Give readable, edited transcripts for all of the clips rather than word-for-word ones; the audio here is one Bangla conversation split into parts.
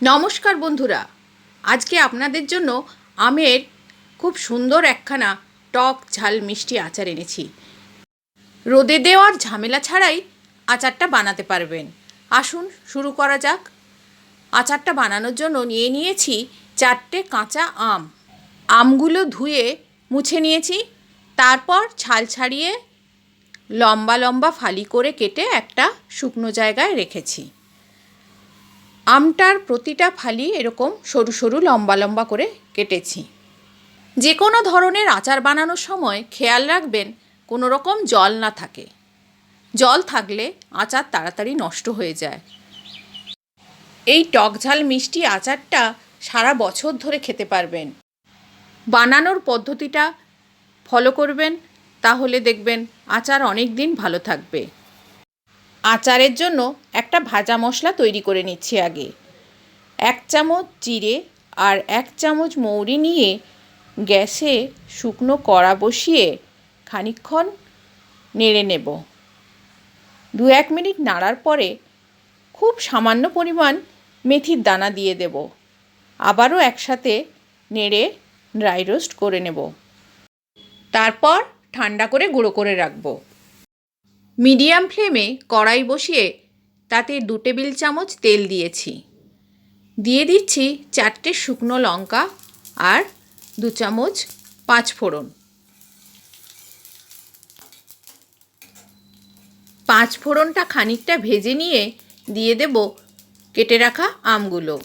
নমস্কার বন্ধুরা, আজকে আপনাদের জন্য আমের খুব সুন্দর একখানা টক ঝাল মিষ্টি আচার এনেছি। রোদে দেওয়ার ঝামেলা ছাড়াই আচারটা বানাতে পারবেন। আসুন শুরু করা যাক। আচারটা বানানোর জন্য নিয়েছি 4টে কাঁচা আম। আমগুলো ধুয়ে মুছে নিয়েছি, তারপর ছাল ছাড়িয়ে লম্বা লম্বা ফালি করে কেটে একটা শুকনো জায়গায় রেখেছি। আমটার প্রতিটা ফালি এরকম সরু সরু লম্বা লম্বা করে কেটেছি। যে কোনো ধরনের আচার বানানোর সময় খেয়াল রাখবেন কোনো রকম জল না থাকে। জল থাকলে আচার তাড়াতাড়ি নষ্ট হয়ে যায়। এই টক ঝাল মিষ্টি আচারটা সারা বছর ধরে খেতে পারবেন। বানানোর পদ্ধতিটা ফলো করবেন, তাহলে দেখবেন আচার অনেক দিন ভালো থাকবে। আচারের জন্য একটা ভাজা মশলা তৈরি করে নিচ্ছি। আগে 1 চামচ জিরে আর 1 চামচ মৌরি নিয়ে গ্যাসে শুকনো কড়া বসিয়ে খানিকক্ষণ নেড়ে নেব। 2-1 মিনিট নাড়ার পরে খুব সামান্য পরিমাণ মেথির দানা দিয়ে দেব। আবারও একসাথে নেড়ে ড্রাই রোস্ট করে নেব। তারপর ঠান্ডা করে গুঁড়ো করে রাখব। মিডিয়াম ফ্লেমে কড়াই বসিয়ে তাতে 2 টেবিল চামচ তেল দিয়েছি। দিয়ে দিচ্ছি 4টে শুকনো লঙ্কা আর 2 চামচ 5 ফোড়ন। 5 ফোড়নটা খানিকটা ভেজে নিয়ে দিয়ে দেব কেটে রাখা আমগুলো।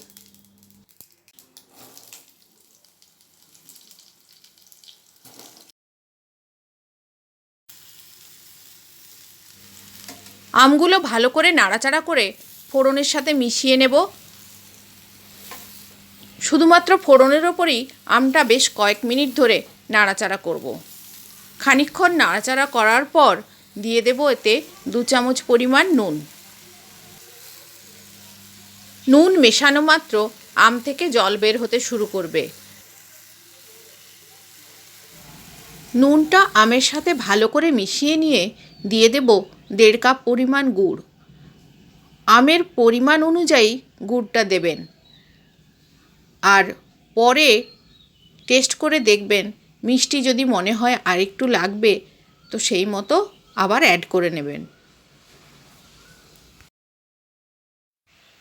আমগুলো ভালো করে নাড়াচাড়া করে ফোড়নের সাথে মিশিয়ে নেব। শুধুমাত্র ফোড়নের ওপরেই আমটা বেশ কয়েক মিনিট ধরে নাড়াচাড়া করব। খানিকক্ষণ নাড়াচাড়া করার পর দিয়ে দেব এতে 2 চামচ পরিমাণ নুন। নুন মেশানো মাত্র আম থেকে জল বের হতে শুরু করবে। নুনটা আমের সাথে ভালো করে মিশিয়ে নিয়ে দিয়ে দেব 1.5 কাপ পরিমাণ গুড়। আমের পরিমাণ অনুযায়ী গুড়টা দেবেন, আর পরে টেস্ট করে দেখবেন মিষ্টি যদি মনে হয় আরেকটু লাগবে তো সেই মতো আবার অ্যাড করে নেবেন।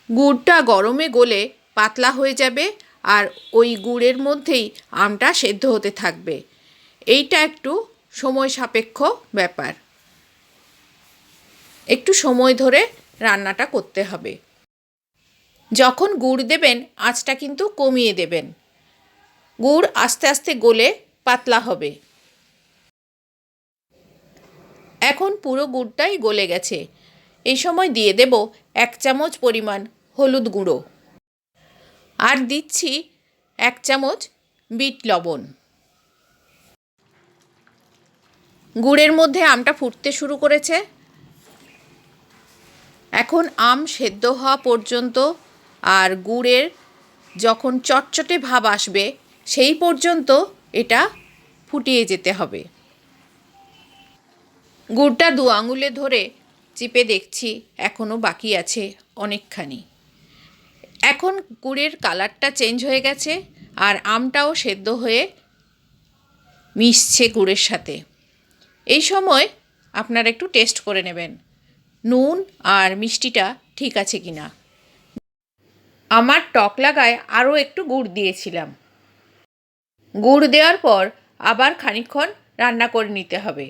গুড়টা গরমে গলে পাতলা হয়ে যাবে আর ওই গুড়ের মধ্যেই আমটা সেদ্ধ হতে থাকবে। এইটা একটু সময় সাপেক্ষ ব্যাপার, একটু সময় ধরে রান্নাটা করতে হবে। যখন গুড় দেবেন আঁচটা কিন্তু কমিয়ে দেবেন। গুড় আস্তে আস্তে গলে পাতলা হবে। এখন পুরো গুড়টাই গলে গেছে। এই সময় দিয়ে দেব 1 চামচ পরিমাণ হলুদ গুঁড়ো আর দিচ্ছি 1 চামচ বিট লবণ। গুড়ের মধ্যে আমটা ফুটতে শুরু করেছে। এখন আম সেদ্ধ হওয়া পর্যন্ত আর গুড়ের যখন চটচটে ভাব আসবে সেই পর্যন্ত এটা ফুটিয়ে যেতে হবে। গুড়টা 2 আঙুলে ধরে চিপে দেখছি এখনও বাকি আছে অনেকখানি। এখন গুড়ের কালারটা চেঞ্জ হয়ে গেছে আর আমটাও সেদ্ধ হয়ে মিশছে গুড়ের সাথে। এই সময় আপনারা একটু টেস্ট করে নেবেন নুন আর মিষ্টিটা ঠিক আছে কিনা। আমার টক লাগায় আরও একটু গুড় দিয়েছিলাম। গুড় দেওয়ার পর আবার খানিকক্ষণ রান্না করে নিতে হবে।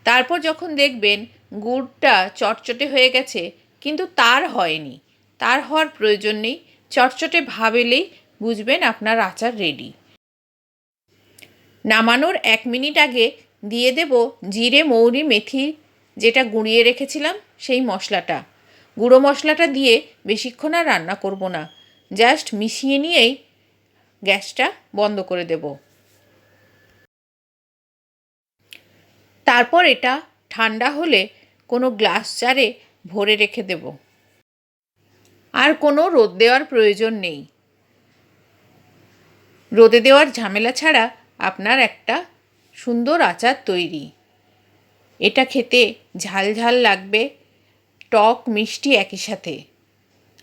তারপর যখন দেখবেন গুড়টা চটচটে হয়ে গেছে, কিন্তু তার হয়নি, তার হওয়ার প্রয়োজন নেই, চটচটে ভাব এলেই বুঝবেন আপনার আচার রেডি। নামানোর 1 মিনিট আগে দিয়ে দেব জিরে মৌরি মেথি যেটা গুঁড়িয়ে রেখেছিলাম সেই মশলাটা। গুঁড়ো মশলাটা দিয়ে বেশিক্ষণ আর রান্না করব না, জাস্ট মিশিয়ে নিয়েই গ্যাসটা বন্ধ করে দেব। তারপর এটা ঠান্ডা হলে কোনো গ্লাস জারে ভরে রেখে দেব। আর কোনো রোদ দেওয়ার প্রয়োজন নেই। রোদে দেওয়ার ঝামেলা ছাড়া আপনার একটা সুন্দর আচার তৈরি। এটা খেতে ঝাল ঝাল লাগবে, টক মিষ্টি একই সাথে।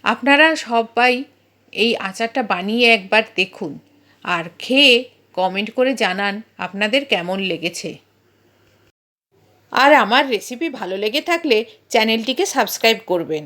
আপনারা সবাই এই আচারটা বানিয়ে একবার দেখুন আর খেয়ে কমেন্ট করে জানান আপনাদের কেমন লেগেছে। আর আমার রেসিপি ভালো লেগে থাকলে চ্যানেলটিকে সাবস্ক্রাইব করবেন।